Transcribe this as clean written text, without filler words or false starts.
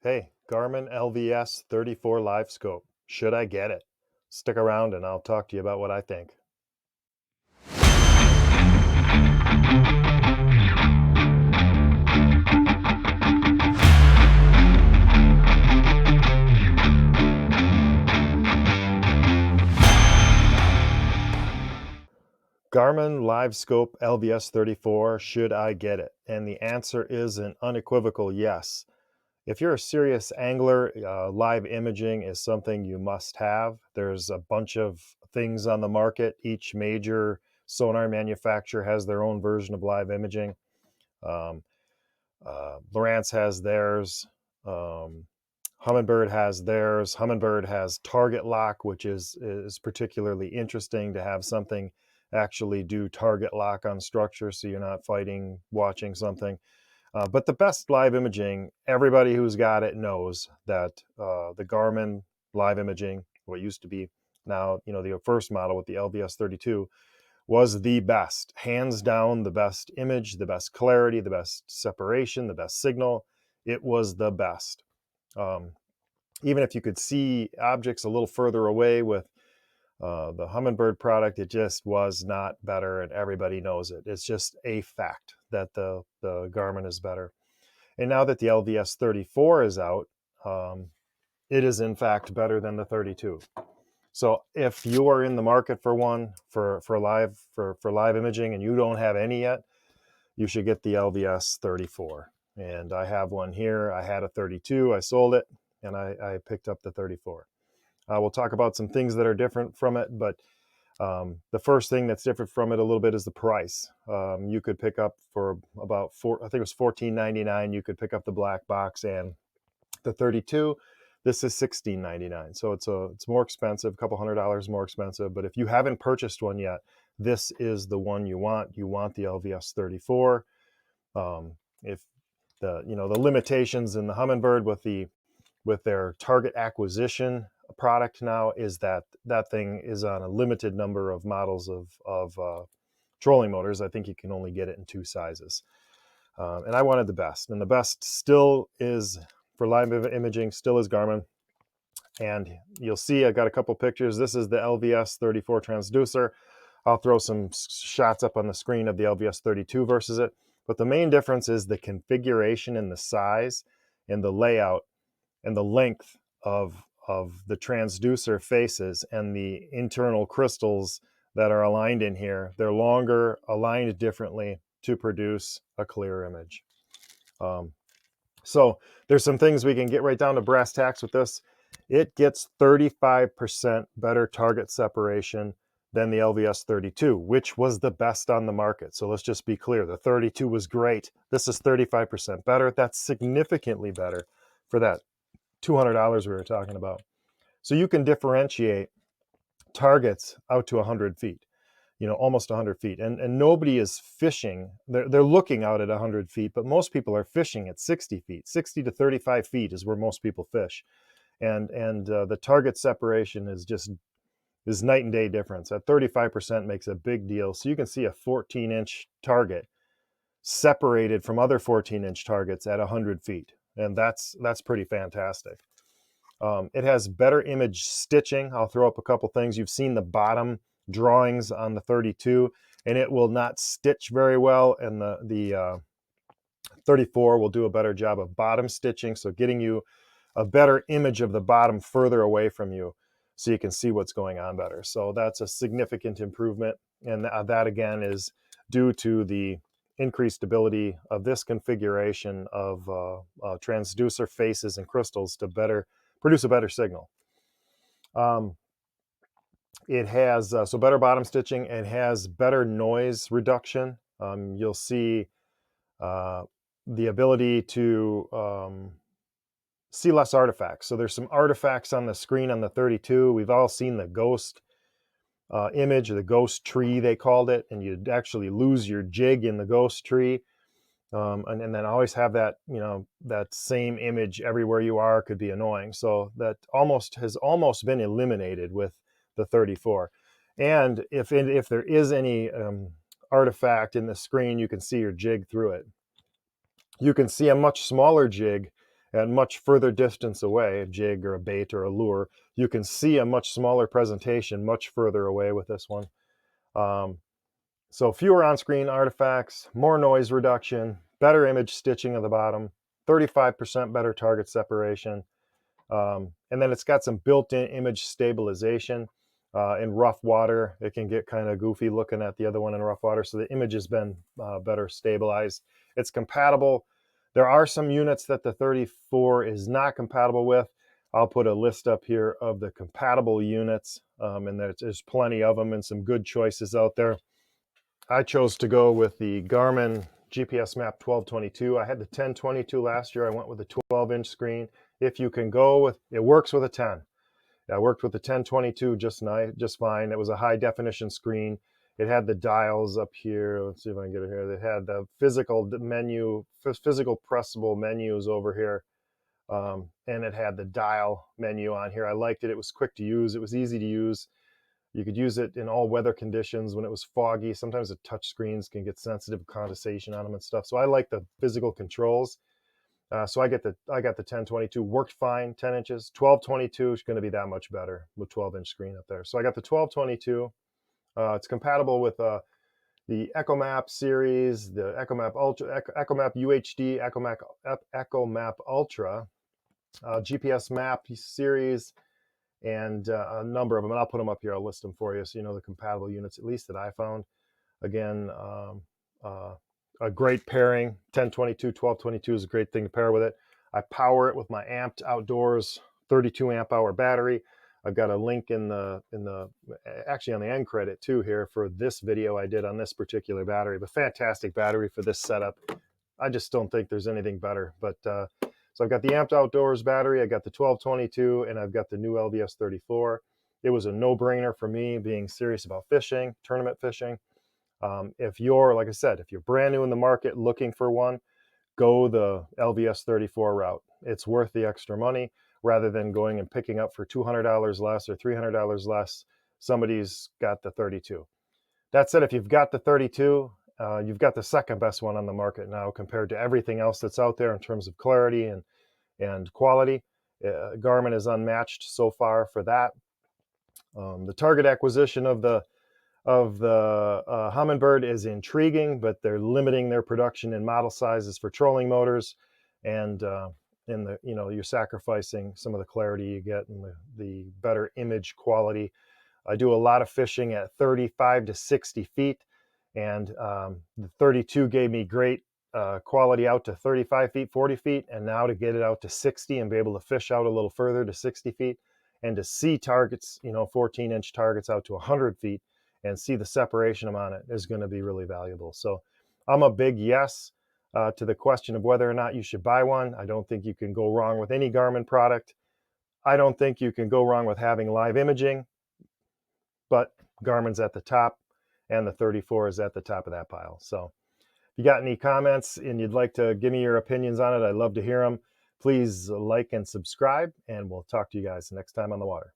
Hey, Garmin LVS34 Livescope. Should I get it? Stick around and I'll talk to you about what I think. Garmin Livescope LVS34, should I get it? And the answer is an unequivocal yes. If you're a serious angler, live imaging is something you must have. There's a bunch of things on the market. Each major sonar manufacturer has their own version of live imaging. Um, Lowrance has theirs. Humminbird has theirs. Humminbird has target lock, which is particularly interesting to have something actually do target lock on structure, so you're not fighting watching something. But the best live imaging, everybody who's got it knows that the Garmin live imaging, what used to be now, the first model with the LVS32, was the best, hands down, the best image, the best clarity, the best separation, the best signal. It was the best. Even if you could see objects a little further away with the Humminbird product, it just was not better, and everybody knows it. It's just a fact that the Garmin is better. And now that the LVS 34 is out, it is in fact better than the 32. So if you are in the market for one for live imaging and you don't have any yet, you should get the LVS 34. And I have one here. I had a 32, I sold it, and I picked up the 34. We'll talk about some things that are different from it, but the first thing that's different from it a little bit is the price. You could pick up for about I think it was $14.99. You could pick up the black box and the 32. This is $16.99, so it's more expensive, a couple $100 more expensive. But if you haven't purchased one yet, this is the one you want. You want the LVS 34. If the limitations in the Humminbird with their target acquisition product now is that thing is on a limited number of models of trolling motors. I think you can only get it in 2 sizes. And I wanted the best, and the best still is, for live imaging, still is Garmin. And you'll see I got a couple pictures. This is the LVS 34 transducer. I'll throw some shots up on the screen of the LVS 32 versus it. But the main difference is the configuration and the size and the layout and the length of the transducer faces and the internal crystals that are aligned in here. They're longer, aligned differently to produce a clear image. So there's some things we can get right down to brass tacks with this. It gets 35% better target separation than the LVS 32, which was the best on the market. So let's just be clear. The 32 was great. This is 35% better. That's significantly better for that $200 we were talking about. So you can differentiate targets out to 100 feet, almost 100 feet. And nobody is fishing. They're looking out at 100 feet, but most people are fishing at 60 feet. 60 to 35 feet is where most people fish. And the target separation is night and day difference. At 35% makes a big deal. So you can see a 14-inch target separated from other 14-inch targets at 100 feet. And that's pretty fantastic. It has better image stitching. I'll throw up a couple things. You've seen the bottom drawings on the 32, and it will not stitch very well. And the 34 will do a better job of bottom stitching, so getting you a better image of the bottom further away from you so you can see what's going on better. So that's a significant improvement. And that again is due to the increased ability of this configuration of transducer faces and crystals to produce a better signal. It has so better bottom stitching. It has better noise reduction. You'll see the ability to see less artifacts. So there's some artifacts on the screen on the 32. We've all seen the ghost image, or the ghost tree they called it, and you'd actually lose your jig in the ghost tree. And then always have that, that same image everywhere you are could be annoying. So that has almost been eliminated with the 34. And if there is any artifact in the screen, you can see your jig through it. You can see a much smaller jig at much further distance away, a jig or a bait or a lure, you can see a much smaller presentation much further away with this one. So fewer on-screen artifacts, more noise reduction, better image stitching at the bottom, 35% better target separation. And then it's got some built-in image stabilization. In rough water, it can get kind of goofy looking at the other one in rough water, so the image has been better stabilized. It's compatible. There are some units that the 34 is not compatible with. I'll put a list up here of the compatible units, and there's plenty of them and some good choices out there. I chose to go with the Garmin GPS Map 1222. I had the 1022 last year. I went with a 12-inch screen. If you can go with, it works with a 10. I worked with the 1022 just fine. It was a high definition screen. It had the dials up here. Let's see if I can get it here. It had the physical menu, physical pressable menus over here. And it had the dial menu on here. I liked it. It was quick to use. It was easy to use. You could use it in all weather conditions. When it was foggy, sometimes the touch screens can get sensitive condensation on them and stuff. So I like the physical controls. So I got the 1022, worked fine, 10 inches. 1222 is going to be that much better with 12-inch screen up there. So I got the 1222. It's compatible with the EchoMap series, the EchoMap Ultra, EchoMap UHD, EchoMap Ultra, GPS Map series, and a number of them. And I'll put them up here. I'll list them for you so you know the compatible units, at least that I found. Again, a great pairing. 1022, 1222 is a great thing to pair with it. I power it with my Amped Outdoors 32 amp hour battery. I've got a link actually on the end credit too here for this video I did on this particular battery. But fantastic battery for this setup. I just don't think there's anything better. But so I've got the Amped Outdoors battery, I got the 1222, and I've got the new LVS34. It was a no-brainer for me, being serious about fishing, tournament fishing. If you're, like I said, if you're brand new in the market looking for one, go the LVS34 route. It's worth the extra money rather than going and picking up for $200 less or $300 less. Somebody's got the 32. That said, if you've got the 32, you've got the second best one on the market now compared to everything else that's out there in terms of clarity and quality. Garmin is unmatched so far for that. The target acquisition of the Humminbird is intriguing, but they're limiting their production in model sizes for trolling motors, and you're sacrificing some of the clarity you get and the better image quality. I do a lot of fishing at 35 to 60 feet, and the 32 gave me great quality out to 35 feet, 40 feet, and now to get it out to 60 and be able to fish out a little further to 60 feet and to see targets, 14-inch targets out to 100 feet and see the separation I'm on it is going to be really valuable. So I'm a big yes to the question of whether or not you should buy one. I don't think you can go wrong with any Garmin product. I don't think you can go wrong with having live imaging, but Garmin's at the top and the 34 is at the top of that pile. So if you got any comments and you'd like to give me your opinions on it, I'd love to hear them. Please like and subscribe, and we'll talk to you guys next time on the water.